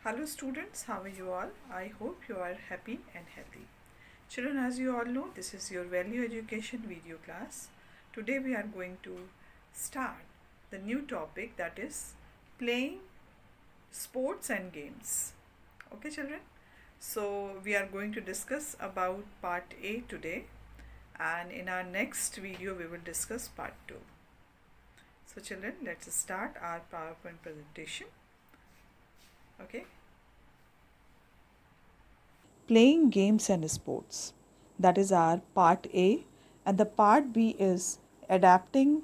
Hello students, how are you all? I hope you are happy and healthy. Children, as you all know, this is your value education video class. Today we are going to start the new topic, that is playing sports and games. Okay children? So we are going to discuss about part A today, and in our next video we will discuss part 2. So children, let's start our PowerPoint presentation. Okay. Playing games and sports. That is our part A, and the part B is adapting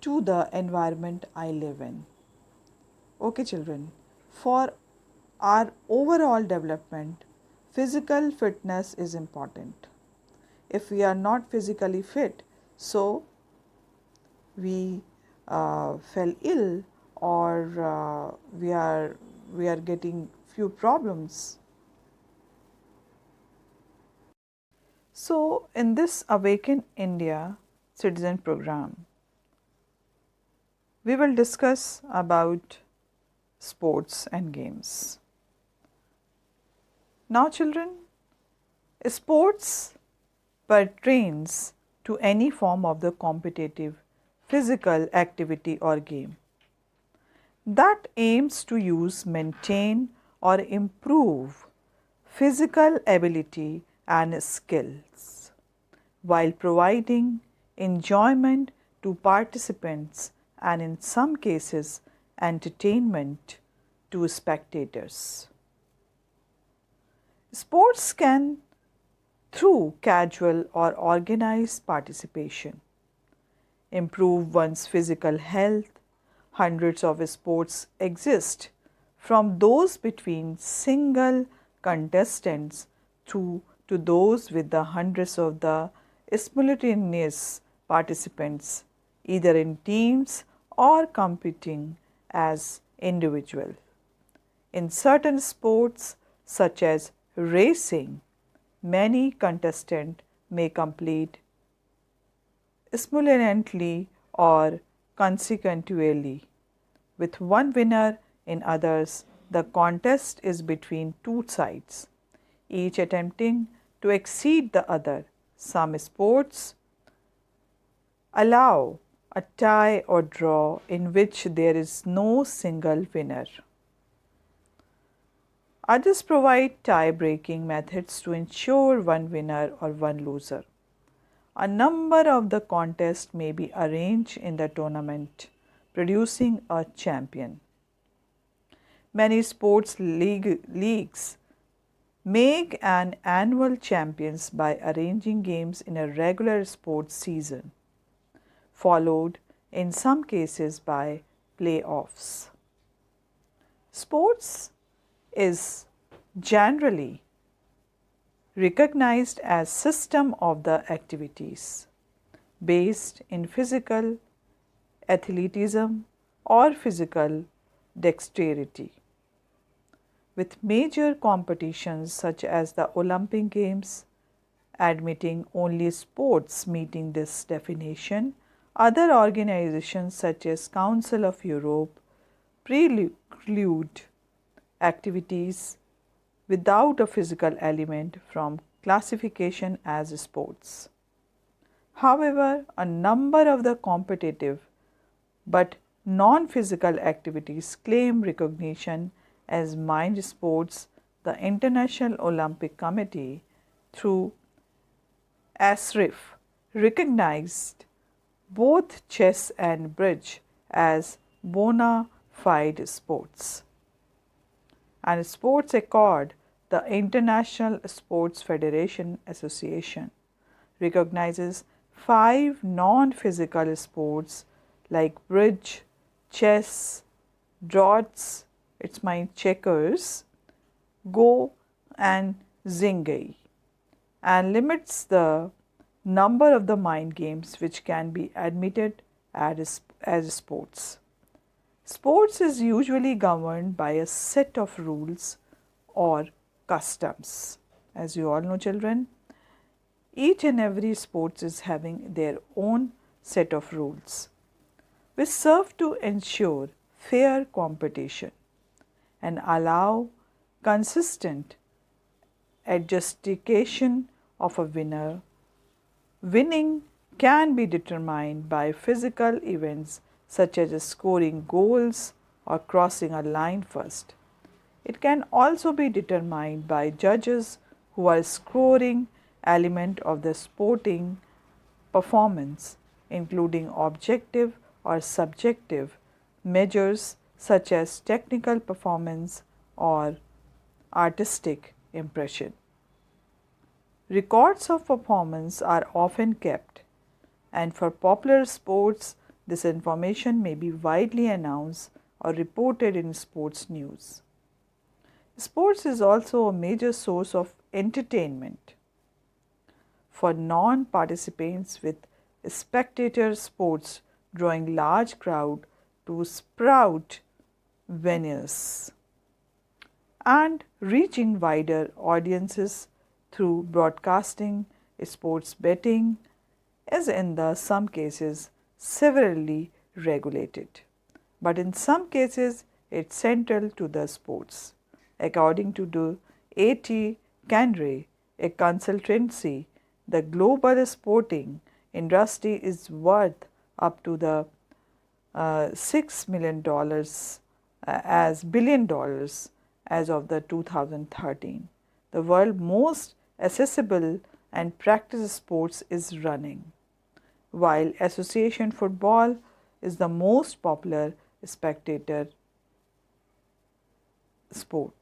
to the environment I live in. Okay, children, for our overall development, physical fitness is important. If we are not physically fit, so we fell ill, or we are getting few problems. So, in this Awaken India Citizen Program, we will discuss about sports and games. Now, children, sports pertains to any form of the competitive physical activity or game that aims to use, maintain, or improve physical ability and skills while providing enjoyment to participants and, in some cases, entertainment to spectators. Sports can, through casual or organized participation, improve one's physical health. Hundreds of sports exist, from those between single contestants to those with the hundreds of the simultaneous participants, either in teams or competing as individuals. In certain sports, such as racing, many contestants may compete simultaneously or consequentially with one winner. In others, the contest is between two sides, each attempting to exceed the other. Some sports allow a tie or draw in which there is no single winner. Others provide tie-breaking methods to ensure one winner or one loser. A number of the contests may be arranged in the tournament, producing a champion. Many sports leagues make an annual champions by arranging games in a regular sports season, followed in some cases by playoffs. Sports is generally recognized as system of the activities based in physical athleticism or physical dexterity, with major competitions such as the Olympic Games admitting only sports meeting this definition. Other organizations such as Council of Europe preclude activities without a physical element from classification as sports. However, a number of the competitive but non-physical activities claim recognition as mind sports. The International Olympic Committee, through ASRIF, recognized both chess and bridge as bona fide sports. And Sports Accord, the International Sports Federation Association, recognizes 5 non-physical sports like bridge, chess, draughts, it's my checkers, go, and zingai, and limits the number of the mind games which can be admitted as sports. Sports is usually governed by a set of rules or customs. As you all know, children, each and every sport is having their own set of rules, which serve to ensure fair competition and allow consistent adjudication of a winner. Winning can be determined by physical events such as scoring goals or crossing a line first. It can also be determined by judges who are scoring element of the sporting performance, including objective or subjective measures such as technical performance or artistic impression. Records of performance are often kept, and for popular sports, this information may be widely announced or reported in sports news. Sports is also a major source of entertainment for non-participants, with spectator sports drawing large crowd to sprout venues and reaching wider audiences through broadcasting. Sports betting is in some cases severely regulated, but in some cases it's central to the sports. According to the A.T. Kearney, a consultancy, the global sporting industry is worth up to the $6 million as billion dollars as of the 2013. The world most accessible and practiced sports is running, while association football is the most popular spectator sport.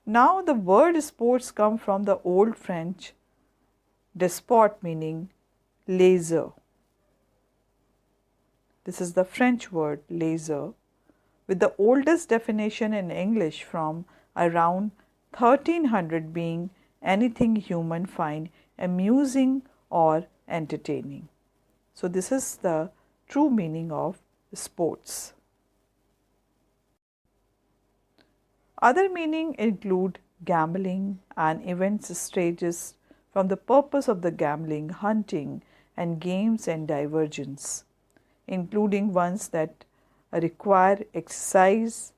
Now the word sports come from the old French desport, meaning laser. This is the French word laser, with the oldest definition in English from around 1300 being anything human find amusing or entertaining. So this is the true meaning of sports. Other meaning include gambling and events stages from the purpose of the gambling, hunting and games and divergence, including ones that require exercise.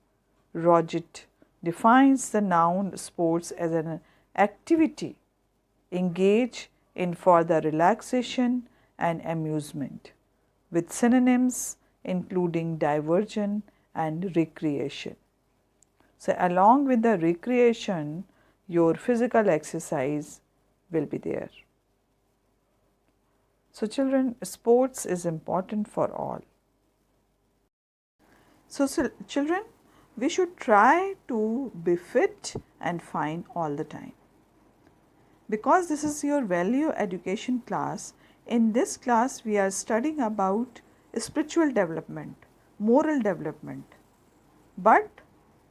Roget defines the noun sports as an activity engaged in for the relaxation and amusement, with synonyms including diversion and recreation. So along with the recreation, your physical exercise will be there. So children, sports is important for all. So children, we should try to be fit and fine all the time. Because this is your value education class, in this class we are studying about spiritual development, moral development. But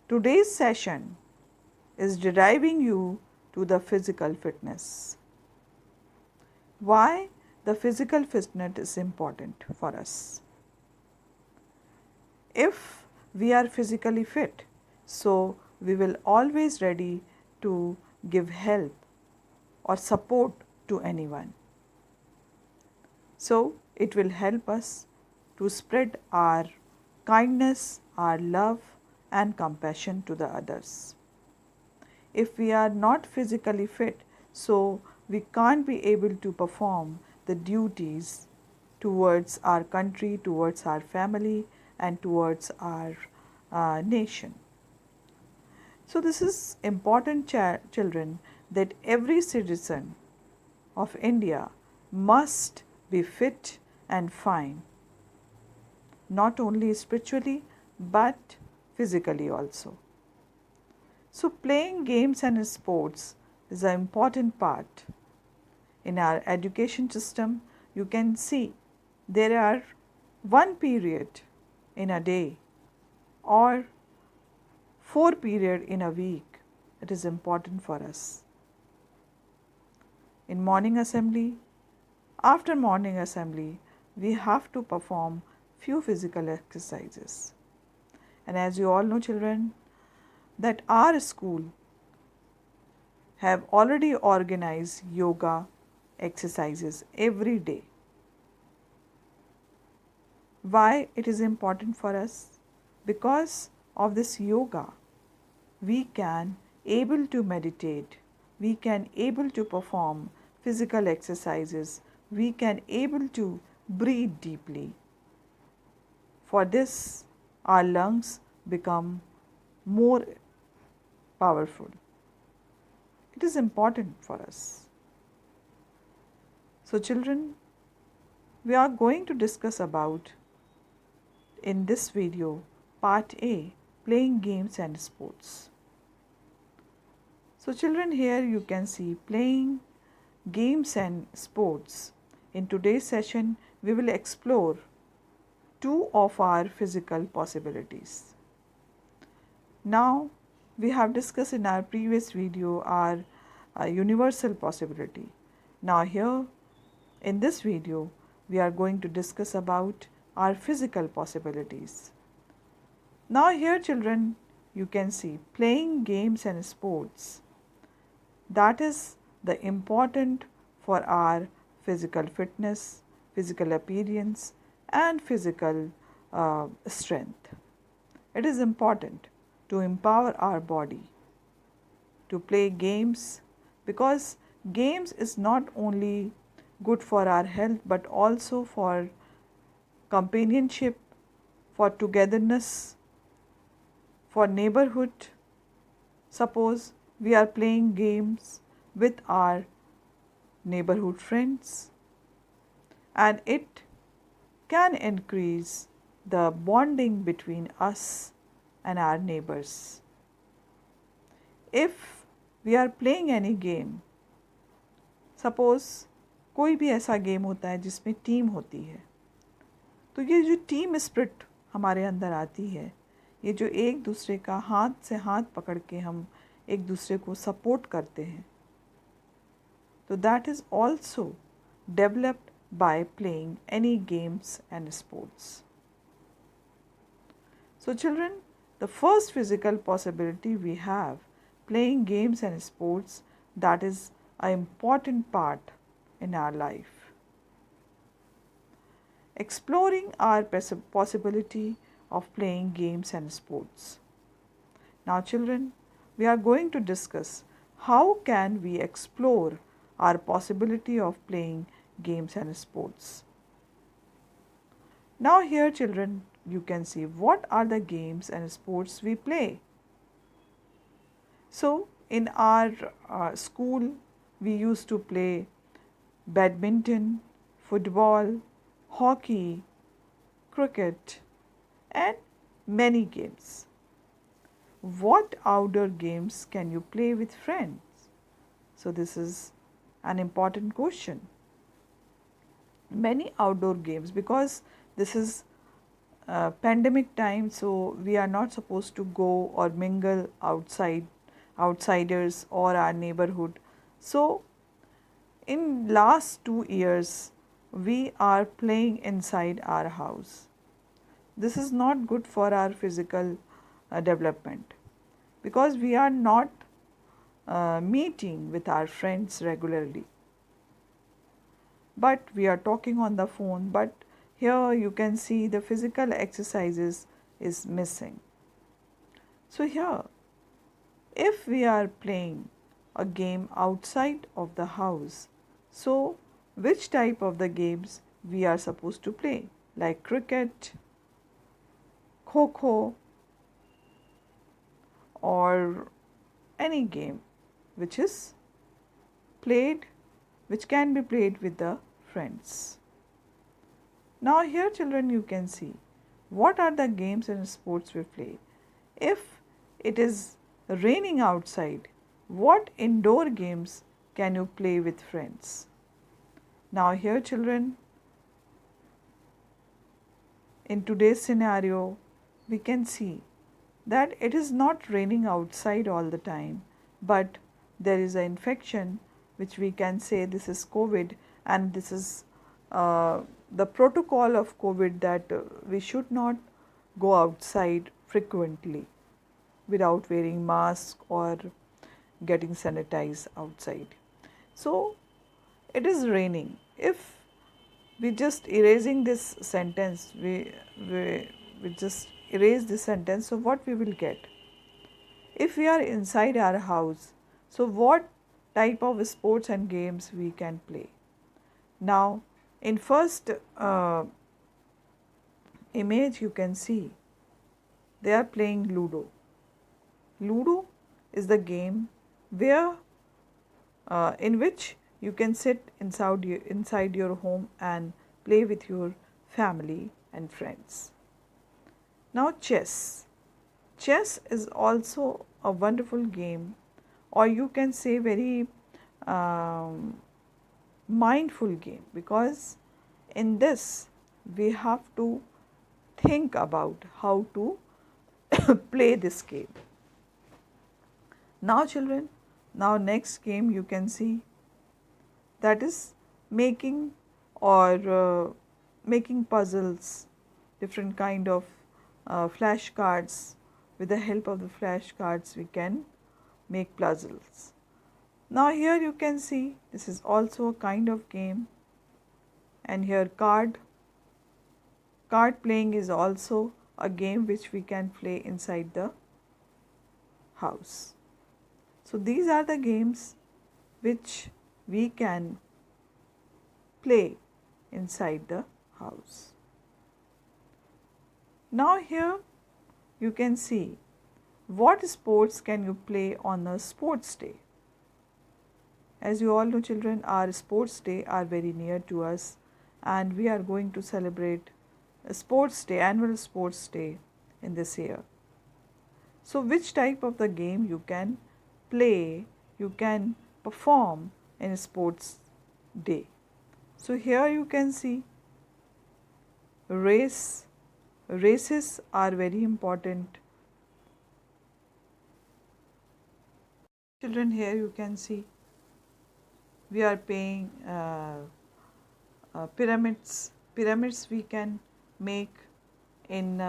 today's session is deriving you to the physical fitness. Why the physical fitness is important for us? If we are physically fit, so we will always ready to give help or support to anyone. So it will help us to spread our kindness, our love and compassion to the others. If we are not physically fit, so we can't be able to perform the duties towards our country, towards our family and towards our nation. So this is important, children, that every citizen of India must be fit and fine, not only spiritually but physically also. So playing games and sports is an important part. In our education system, you can see there are one period in a day or 4 periods in a week. It is important for us. In morning assembly, after morning assembly, we have to perform few physical exercises. And as you all know, children, that our school have already organized yoga exercises every day. Why it is important for us? Because of this yoga, we can able to meditate, we can able to perform physical exercises, we can able to breathe deeply. For this, our lungs become more powerful. It is important for us. So children, we are going to discuss about in this video part A, playing games and sports. So children, here you can see playing games and sports. In today's session, we will explore two of our physical possibilities. Now, we have discussed in our previous video our universal possibility. Now here in this video, we are going to discuss about our physical possibilities. Now here children, you can see playing games and sports. That is the important for our physical fitness, physical appearance and physical strength. It is important to empower our body to play games, because games is not only good for our health but also for companionship, for togetherness, for neighborhood. Suppose we are playing games with our neighborhood friends, and it can increase the bonding between us and our neighbors. If we are playing any game, suppose कोई भी ऐसा game होता है जिसमें team होती है, तो ये जो टीम स्पिरिट हमारे अंदर आती है, ये जो एक दूसरे का हाथ से हाथ पकड़ के हम एक दूसरे को सपोर्ट करते हैं, तो that is also developed by playing any games and sports. So children, the first physical possibility we have, playing games and sports, that is an important part in our life. Exploring our possibility of playing games and sports. Now children, we are going to discuss how can we explore our possibility of playing games and sports. Now here children, you can see what are the games and sports we play. So in our school, we used to play badminton, football, hockey, cricket and many games. What outdoor games can you play with friends? So this is an important question. Many outdoor games, because this is pandemic time, so we are not supposed to go or mingle outsiders or our neighborhood. So in last 2 years we are playing inside our house. This is not good for our physical development, because we are not meeting with our friends regularly, but we are talking on the phone. But here you can see the physical exercises is missing. So here, if we are playing a game outside of the house, so which type of the games we are supposed to play, like cricket, kho or any game which is played, which can be played with the friends. Now here children, you can see what are the games and sports we play. If it is raining outside, what indoor games can you play with friends? Now here children, in today's scenario, we can see that it is not raining outside all the time, but there is an infection which we can say this is COVID, and this is the protocol of COVID that we should not go outside frequently without wearing mask or getting sanitized outside. So it is raining. If we just erasing this sentence, we just erase this sentence, so what we will get? if we are inside our house, so what type of sports and games we can play? Now, in first image you can see they are playing Ludo. Ludo is the game where in which you can sit inside your home and play with your family and friends. Now chess. Chess is also a wonderful game, or you can say very um, mindful game, because in this we have to think about how to play this game. Now children, now next game you can see, that is making or making puzzles, different kind of flashcards. With the help of the flashcards we can make puzzles. Now here you can see this is also a kind of game, and here card playing is also a game which we can play inside the house. So these are the games which we can play inside the house. Now here you can see what sports can you play on a sports day. As you all know children, our sports day are very near to us, and we are going to celebrate a sports day, annual sports day in this year. So which type of the game you can play, you can perform in a sports day? So here you can see races are very important. Children, here you can see we are playing pyramids. Pyramids we can make in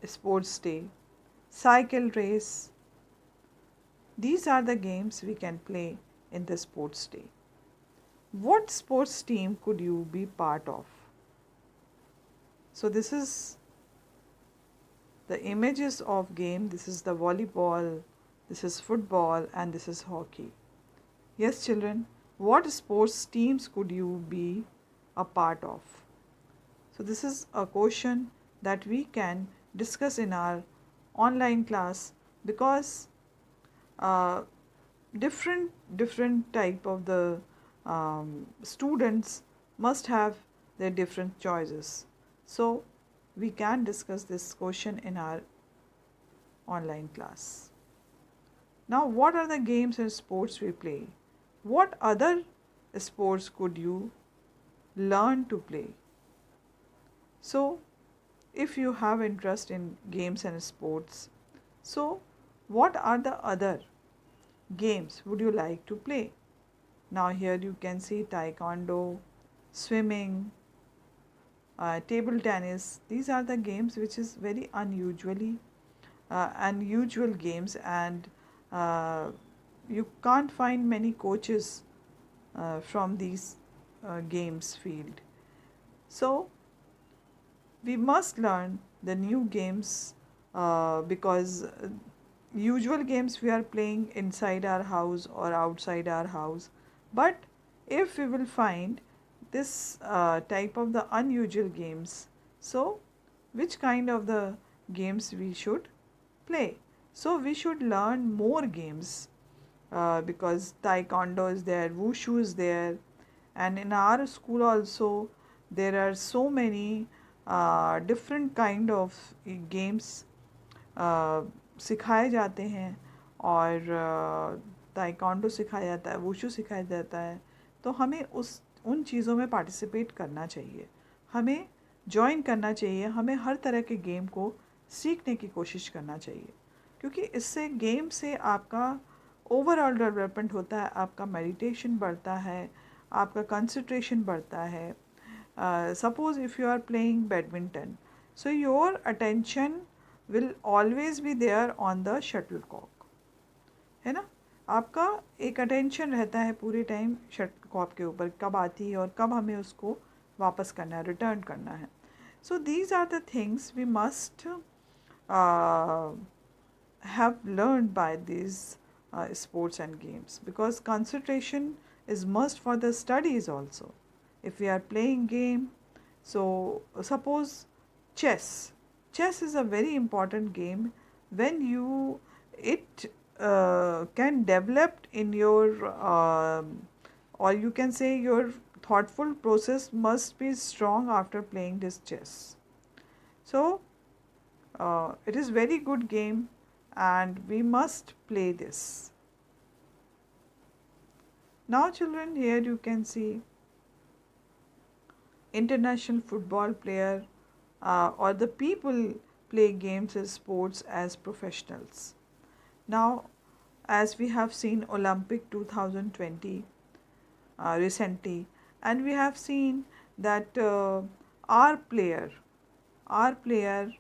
sports day. Cycle race. These are the games we can play in the sports day. What sports team could you be part of? So this is the images of game. This is the volleyball, this is football, and this is hockey. Yes children, what sports teams could you be a part of? So this is a question that we can discuss in our online class, because different type of the students must have their different choices. So we can discuss this question in our online class. Now what are the games and sports we play? What other sports could you learn to play? So if you have interest in games and sports, so what are the other games would you like to play? Now here you can see taekwondo, swimming, table tennis. These are the games which is very unusual games, and you can't find many coaches from these games field. So we must learn the new games, because usual games we are playing inside our house or outside our house. But if we will find this type of the unusual games, so which kind of the games we should play? So we should learn more games, because taekwondo is there, wushu is there, and in our school also there are so many different kind of games सिखाए जाते हैं, और taekwondo सिखाया जाता है, wushu सिखाया जाता है. तो हमें उन चीज़ों में पार्टिसिपेट करना चाहिए, हमें ज्वाइन करना चाहिए, हमें हर तरह के गेम को सीखने की कोशिश करना चाहिए, क्योंकि इससे गेम से आपका ओवरऑल डेवलपमेंट होता है, आपका मेडिटेशन बढ़ता है, आपका कंसंट्रेशन बढ़ता है. Suppose if you are playing badminton, so your attention will always be there on the shuttlecock, है ना. आपका एक अटेंशन रहता है पूरे टाइम शटलकॉक के ऊपर, कब आती है और कब हमें उसको वापस करना है, रिटर्न करना है. So these are the things we must have learned by these sports and games, because concentration is must for the studies also. If we are playing game, so suppose chess. Chess is a very important game. When you it can develop in your or you can say your thoughtful process must be strong after playing this chess. So it is very good game and we must play this. Now children, here you can see international football player or the people play games as sports as professionals. Now as we have seen Olympic 2020 recently, and we have seen that our player our player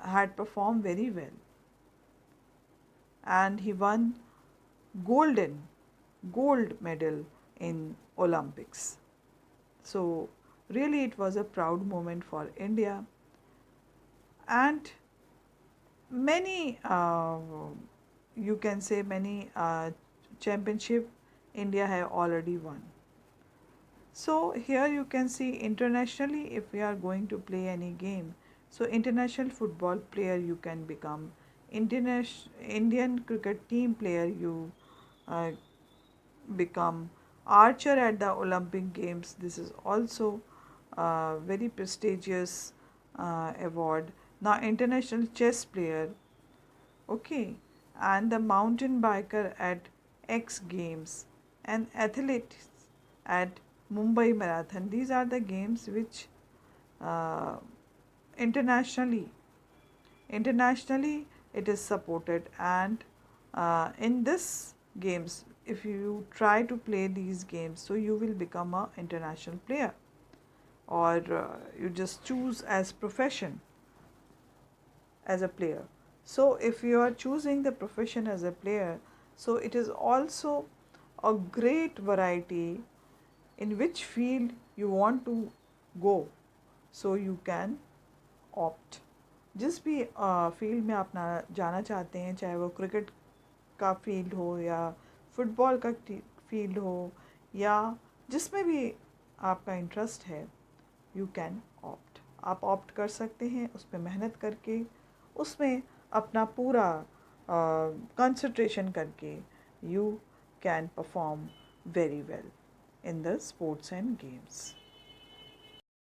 had performed very well and he won golden gold medal in Olympics. So really it was a proud moment for India, and many you can say many championship India have already won. So here you can see internationally, if we are going to play any game, so international football player you can become, international Indian cricket team player you uh, become, archer at the Olympic Games. This is also a very prestigious award. Now international chess player, okay, and the mountain biker at X Games, and athletes at Mumbai Marathon. These are the games which uh, internationally internationally it is supported, and in this games if you try to play these games, so you will become a international player, or you just choose as profession as a player. So if you are choosing the profession as a player, so it is also a great variety in which field you want to go, so you can opt. जिस भी field में आप ना जाना चाहते हैं, चाहे वो क्रिकेट का फील्ड हो या फुटबॉल का फील्ड हो या जिसमें भी आपका इंटरेस्ट है, यू कैन ऑप्ट, आप ऑप्ट कर सकते हैं उस पर मेहनत करके, उसमें अपना पूरा कंसंट्रेशन करके you can perform very well in the sports and games.